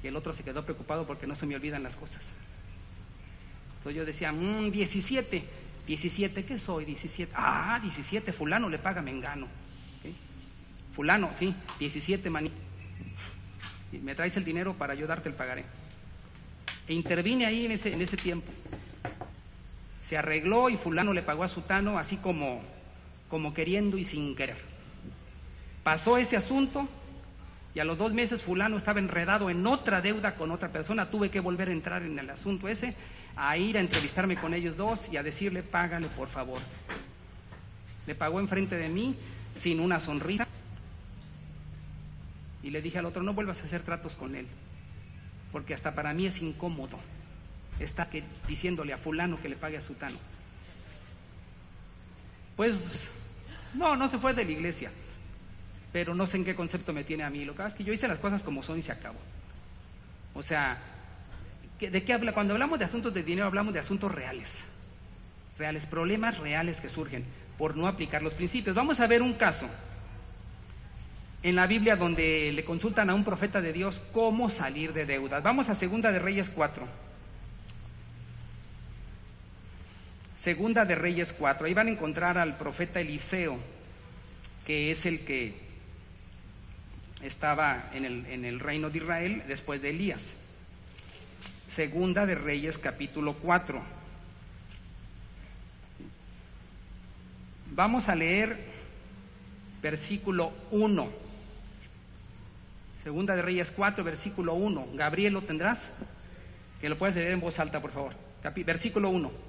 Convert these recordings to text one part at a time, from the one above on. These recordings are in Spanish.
Y el otro se quedó preocupado porque no se me olvidan las cosas. Entonces yo decía, 17, ¿qué soy? 17, 17, fulano le paga mengano. ¿Okay? Fulano, sí, 17 maní. Y me traes el dinero para yo darte el pagaré. E intervine ahí en ese tiempo. Se arregló y fulano le pagó a sutano así como queriendo y sin querer. Pasó ese asunto y a los 2 meses fulano estaba enredado en otra deuda con otra persona. Tuve que volver a entrar en el asunto ese, a ir a entrevistarme con ellos dos y a decirle, págale por favor. Le pagó enfrente de mí sin una sonrisa y le dije al otro, no vuelvas a hacer tratos con él, porque hasta para mí es incómodo estar diciéndole a fulano que le pague a sutano. Pues no se fue de la iglesia, pero no sé en qué concepto me tiene a mí. Lo que pasa es que yo hice las cosas como son y se acabó. O sea, ¿de qué habla? Cuando hablamos de asuntos de dinero hablamos de asuntos reales, problemas reales que surgen por no aplicar los principios. Vamos a ver un caso en la Biblia donde le consultan a un profeta de Dios cómo salir de deudas. Vamos a Segunda de Reyes 4. Segunda de Reyes 4. Ahí van a encontrar al profeta Eliseo, que es el que estaba en el reino de Israel después de Elías. Segunda de Reyes capítulo 4. Vamos a leer versículo 1. Segunda de Reyes 4, versículo 1. Gabriel, ¿lo tendrás? Que lo puedes leer en voz alta, por favor. Versículo 1.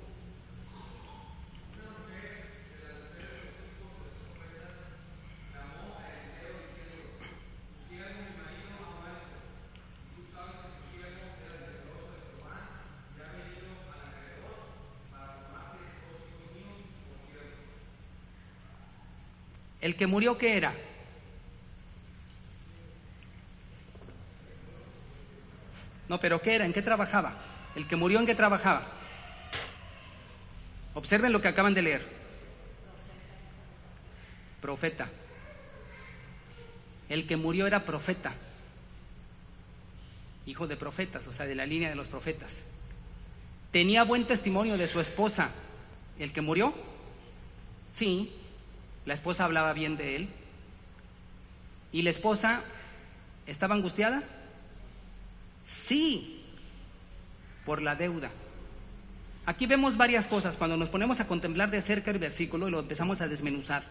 ¿El que murió qué era? No, pero ¿qué era? ¿En qué trabajaba? ¿El que murió en qué trabajaba? Observen lo que acaban de leer. Profeta. El que murió era profeta. Hijo de profetas, o sea, de la línea de los profetas. ¿Tenía buen testimonio de su esposa el que murió? Sí. La esposa hablaba bien de él. ¿Y la esposa estaba angustiada? Sí, por la deuda. Aquí vemos varias cosas. Cuando nos ponemos a contemplar de cerca el versículo y lo empezamos a desmenuzar,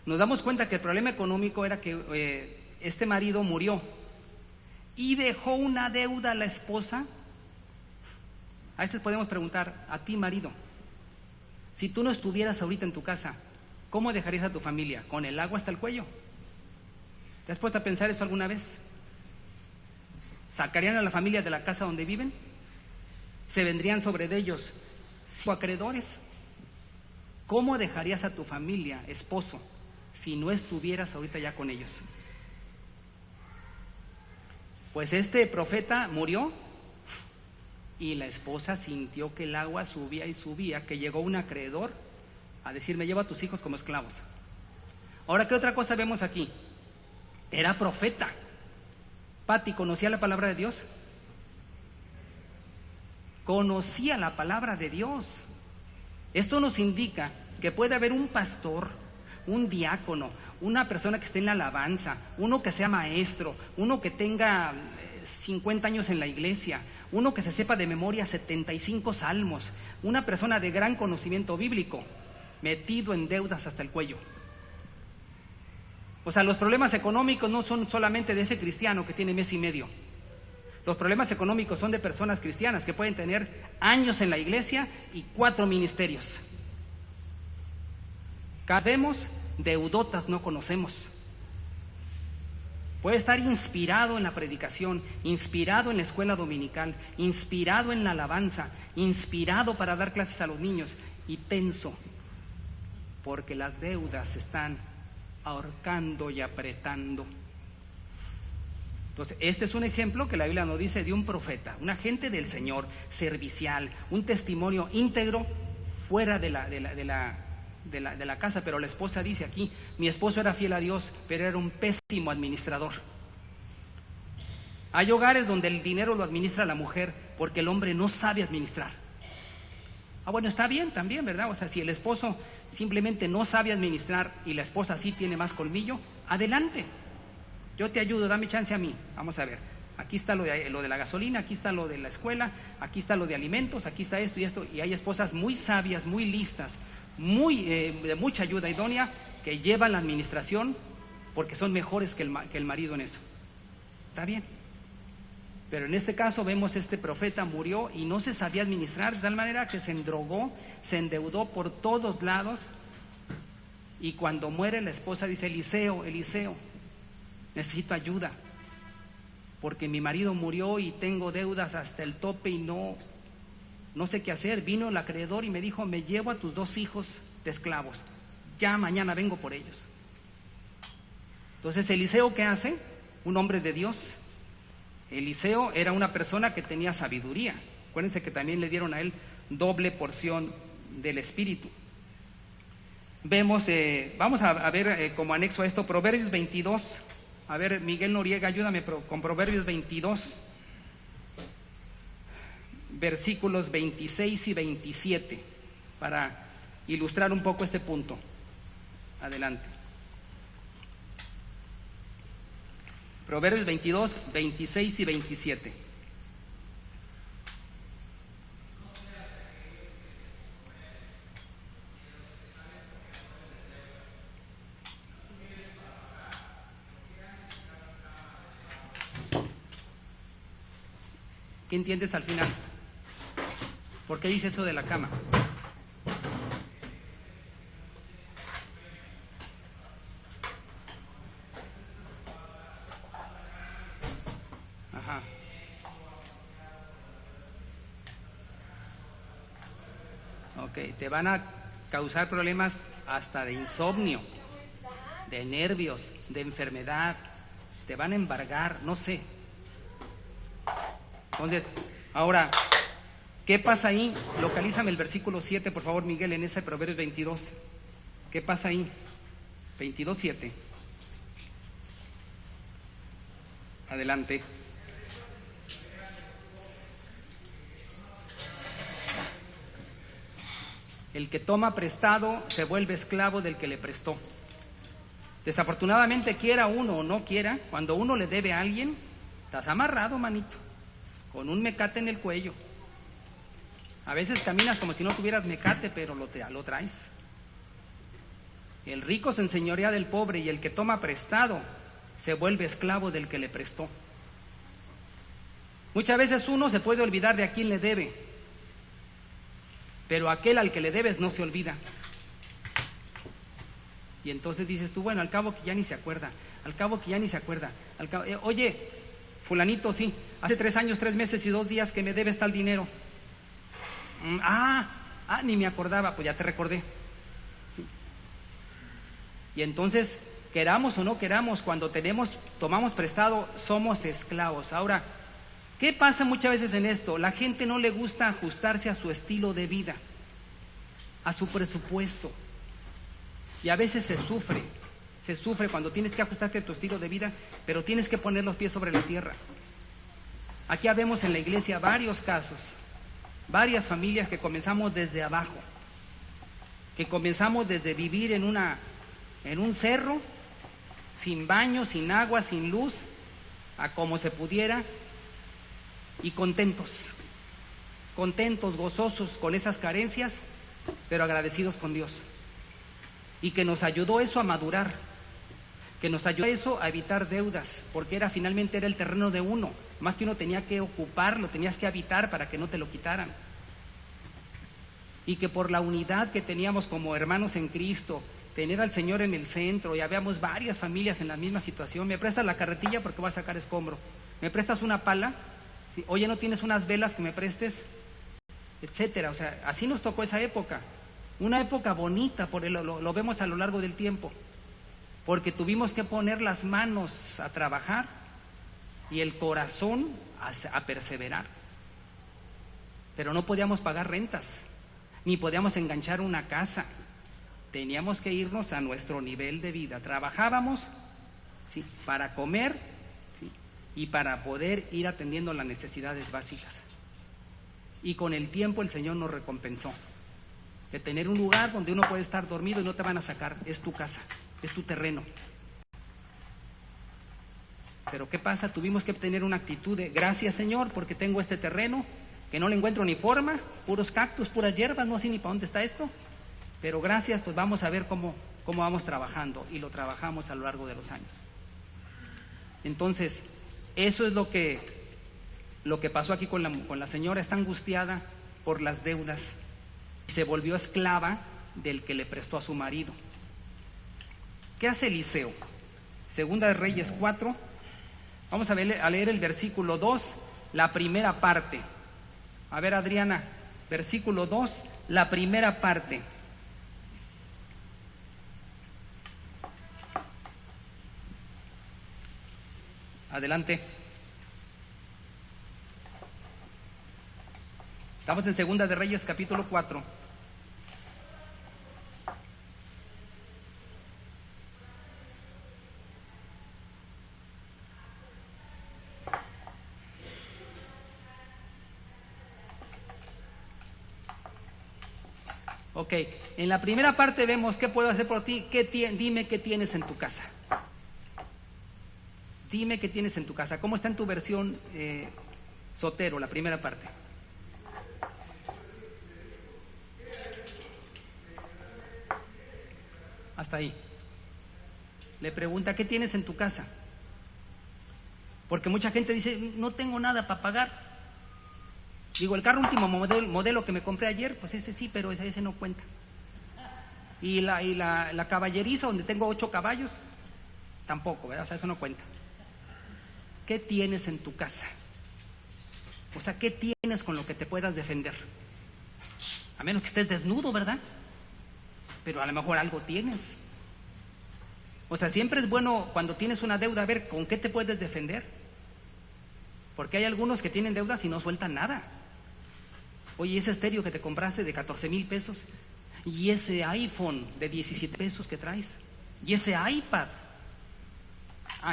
nos damos cuenta que el problema económico era que este marido murió y dejó una deuda a la esposa. A veces podemos preguntar, a ti marido, si tú no estuvieras ahorita en tu casa, ¿cómo dejarías a tu familia? ¿Con el agua hasta el cuello? ¿Te has puesto a pensar eso alguna vez? ¿Sacarían a la familia de la casa donde viven? ¿Se vendrían sobre de ellos acreedores? ¿Cómo dejarías a tu familia, esposo, si no estuvieras ahorita ya con ellos? Pues este profeta murió y la esposa sintió que el agua subía y subía, que llegó un acreedor a decirme, lleva a tus hijos como esclavos. Ahora, ¿qué otra cosa vemos aquí? Era profeta. Pati, ¿conocía la palabra de Dios? Conocía la palabra de Dios. Esto nos indica que puede haber un pastor, un diácono, una persona que esté en la alabanza, uno que sea maestro, uno que tenga 50 años en la iglesia, uno que se sepa de memoria 75 salmos, una persona de gran conocimiento bíblico, metido en deudas hasta el cuello. O sea, los problemas económicos no son solamente de ese cristiano que tiene mes y medio. Los problemas económicos son de personas cristianas que pueden tener años en la iglesia y 4 ministerios. Vemos, deudotas no conocemos. Puede estar inspirado en la predicación, inspirado en la escuela dominical, inspirado en la alabanza, inspirado para dar clases a los niños y tenso, porque las deudas están ahorcando y apretando. Entonces, este es un ejemplo que la Biblia nos dice de un profeta, un agente del Señor, servicial, un testimonio íntegro fuera de la casa, pero la esposa dice aquí, mi esposo era fiel a Dios, pero era un pésimo administrador. Hay hogares donde el dinero lo administra la mujer porque el hombre no sabe administrar. Bueno, está bien también, ¿verdad? O sea, si el esposo simplemente no sabe administrar y la esposa sí tiene más colmillo, adelante. Yo te ayudo, dame chance a mí. Vamos a ver, aquí está lo de la gasolina, aquí está lo de la escuela, aquí está lo de alimentos, aquí está esto y esto. Y hay esposas muy sabias, muy listas, de mucha ayuda idónea, que llevan la administración porque son mejores que el marido en eso. Está bien. Pero en este caso vemos este profeta murió y no se sabía administrar, de tal manera que se endrogó, se endeudó por todos lados, y cuando muere la esposa dice: Eliseo, necesito ayuda, porque mi marido murió y tengo deudas hasta el tope y no sé qué hacer. Vino el acreedor y me dijo: me llevo a tus 2 hijos de esclavos, ya mañana vengo por ellos. Entonces Eliseo, ¿qué hace? Un hombre de Dios. Eliseo era una persona que tenía sabiduría. Acuérdense que también le dieron a él doble porción del Espíritu. Vemos, vamos a ver como anexo a esto, Proverbios 22. A ver, Miguel Noriega, ayúdame con Proverbios 22, versículos 26 y 27, para ilustrar un poco este punto. Adelante. Proverbios 22, 26 y 27. ¿Qué entiendes al final? ¿Por qué dice eso de la cama? Ajá. Ok, te van a causar problemas hasta de insomnio, de nervios, de enfermedad, te van a embargar, no sé. Entonces, ahora, ¿qué pasa ahí? Localízame el versículo 7, por favor, Miguel, en ese Proverbios 22. ¿Qué pasa ahí? 22, 7. Adelante. El que toma prestado se vuelve esclavo del que le prestó. Desafortunadamente, quiera uno o no quiera, cuando uno le debe a alguien, estás amarrado, manito, con un mecate en el cuello. A veces caminas como si no tuvieras mecate, pero lo traes. El rico se enseñorea del pobre, y el que toma prestado se vuelve esclavo del que le prestó. Muchas veces uno se puede olvidar de a quién le debe, pero aquel al que le debes no se olvida. Y entonces dices tú: bueno, al cabo que ya ni se acuerda, oye, fulanito, sí, hace 3 años, 3 meses y 2 días que me debes tal dinero. Ni me acordaba. Pues ya te recordé. Sí. Y entonces, queramos o no queramos, cuando tomamos prestado, somos esclavos. Ahora, ¿qué pasa muchas veces en esto? La gente no le gusta ajustarse a su estilo de vida, a su presupuesto, y a veces se sufre cuando tienes que ajustarte a tu estilo de vida, pero tienes que poner los pies sobre la tierra. Aquí vemos en la iglesia varios casos, varias familias que comenzamos desde abajo, que comenzamos desde vivir en un cerro, sin baño, sin agua, sin luz, a como se pudiera, y contentos, gozosos con esas carencias, pero agradecidos con Dios. Y que nos ayudó eso a madurar, que nos ayudó eso a evitar deudas, porque finalmente era el terreno de uno, más que uno tenía que ocuparlo, tenías que habitar para que no te lo quitaran. Y que por la unidad que teníamos como hermanos en Cristo, tener al Señor en el centro, y habíamos varias familias en la misma situación. ¿Me prestas la carretilla porque voy a sacar escombro? ¿Me prestas una pala? ¿Sí? Oye, ¿no tienes unas velas que me prestes? Etcétera. O sea, así nos tocó esa época. Una época bonita, lo vemos a lo largo del tiempo, porque tuvimos que poner las manos a trabajar y el corazón a perseverar. Pero no podíamos pagar rentas, ni podíamos enganchar una casa. Teníamos que irnos a nuestro nivel de vida. Trabajábamos, ¿sí?, para comer, ¿sí?, y para poder ir atendiendo las necesidades básicas. Y con el tiempo el Señor nos recompensó. De tener un lugar donde uno puede estar dormido y no te van a sacar, es tu casa, es tu terreno. Pero ¿qué pasa? Tuvimos que tener una actitud de gracias, Señor, porque tengo este terreno que no le encuentro ni forma, puros cactus, puras hierbas, no sé ni para dónde está esto, pero gracias, pues vamos a ver cómo vamos trabajando, y lo trabajamos a lo largo de los años. Entonces, eso es lo que pasó aquí con la señora. Está angustiada por las deudas, se volvió esclava del que le prestó a su marido. ¿Qué hace Eliseo? Segunda de Reyes 4, vamos a leer el versículo 2, la primera parte. A ver, Adriana, versículo 2, la primera parte. Adelante. Estamos en Segunda de Reyes, capítulo 4. Ok, en la primera parte vemos qué puedo hacer por ti. Dime qué tienes en tu casa. Dime qué tienes en tu casa. ¿Cómo está en tu versión Sotero, la primera parte? Hasta ahí. Le pregunta, ¿qué tienes en tu casa? Porque mucha gente dice, no tengo nada para pagar. Digo, el carro último modelo que me compré ayer, pues ese sí, pero ese no cuenta. Y la caballeriza donde tengo 8 caballos, tampoco, ¿verdad? O sea, eso no cuenta. ¿Qué tienes en tu casa? O sea, ¿qué tienes con lo que te puedas defender? A menos que estés desnudo, ¿verdad? Pero a lo mejor algo tienes. O sea, siempre es bueno cuando tienes una deuda ver con qué te puedes defender. Porque hay algunos que tienen deudas y no sueltan nada. Oye, ese estéreo que te compraste de 14,000 pesos, y ese iPhone de 17 pesos que traes, y ese iPad.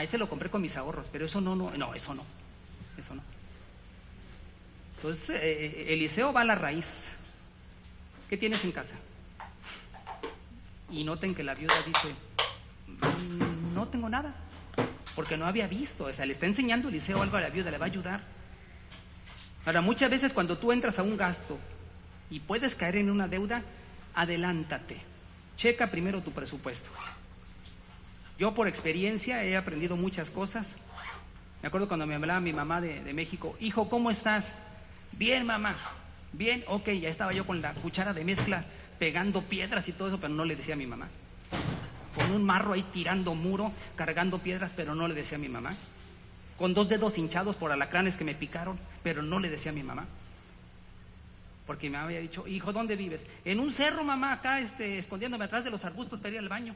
Ese lo compré con mis ahorros, pero eso no, eso no. Entonces, Eliseo va a la raíz. ¿Qué tienes en casa? Y noten que la viuda dice, no tengo nada, porque no había visto. O sea, le está enseñando Eliseo algo a la viuda, le va a ayudar. Ahora, muchas veces cuando tú entras a un gasto y puedes caer en una deuda, adelántate, checa primero tu presupuesto. Yo por experiencia he aprendido muchas cosas. Me acuerdo cuando me hablaba mi mamá de México, hijo, ¿cómo estás? Bien, mamá, bien, ok, ya estaba yo con la cuchara de mezcla pegando piedras y todo eso, pero no le decía a mi mamá. Con un marro ahí tirando muro, cargando piedras, pero no le decía a mi mamá. Con 2 dedos hinchados por alacranes que me picaron, pero no le decía a mi mamá. Porque mi mamá había dicho, hijo, ¿dónde vives? En un cerro, mamá, acá escondiéndome atrás de los arbustos para ir al baño.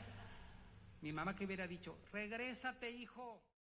Mi mamá, ¿qué hubiera dicho? Regrésate, hijo.